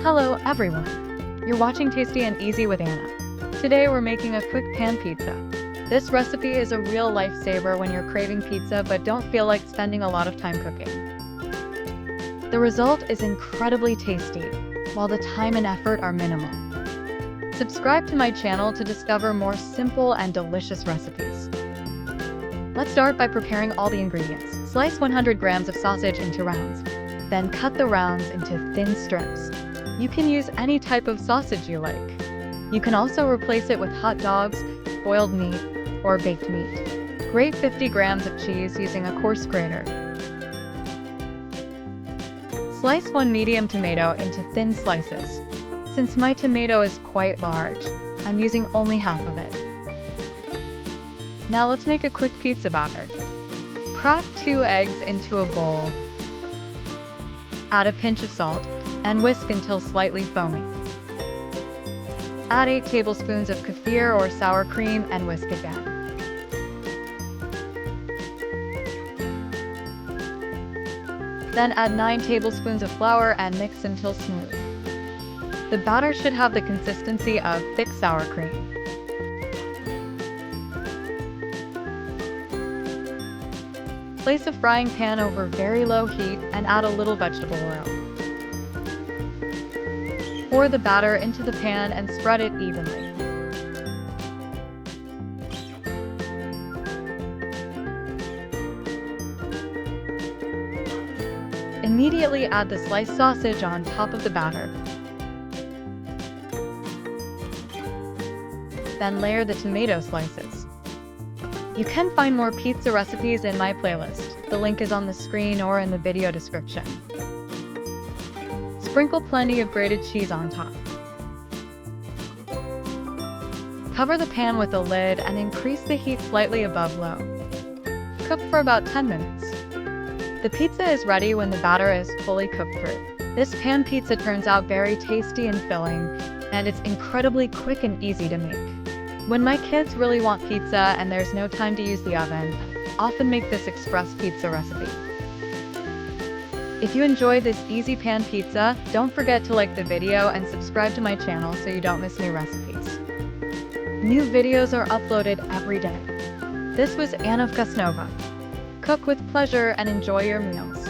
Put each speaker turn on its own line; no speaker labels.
Hello everyone! You're watching Tasty and Easy with Anna. Today we're making a quick pan pizza. This recipe is a real lifesaver when you're craving pizza but don't feel like spending a lot of time cooking. The result is incredibly tasty, while the time and effort are minimal. Subscribe to my channel to discover more simple and delicious recipes. Let's start by preparing all the ingredients. Slice 100 grams of sausage into rounds, then cut the rounds into thin strips. You can use any type of sausage you like. You can also replace it with hot dogs, boiled meat, or baked meat. Grate 50 grams of cheese using a coarse grater. Slice one medium tomato into thin slices. Since my tomato is quite large, I'm using only half of it. Now let's make a quick pizza batter. Crack 2 eggs into a bowl. Add a pinch of salt and whisk until slightly foamy. Add 8 tablespoons of kefir or sour cream and whisk again. Then add 9 tablespoons of flour and mix until smooth. The batter should have the consistency of thick sour cream. Place a frying pan over very low heat and add a little vegetable oil. Pour the batter into the pan and spread it evenly. Immediately add the sliced sausage on top of the batter. Then layer the tomato slices. You can find more pizza recipes in my playlist. The link is on the screen or in the video description. Sprinkle plenty of grated cheese on top. Cover the pan with a lid and increase the heat slightly above low. Cook for about 10 minutes. The pizza is ready when the batter is fully cooked through. This pan pizza turns out very tasty and filling, and it's incredibly quick and easy to make. When my kids really want pizza and there's no time to use the oven, I often make this express pizza recipe. If you enjoyed this easy pan pizza, don't forget to like the video and subscribe to my channel so you don't miss new recipes. New videos are uploaded every day. This was Anna Kasnova. Cook with pleasure and enjoy your meals.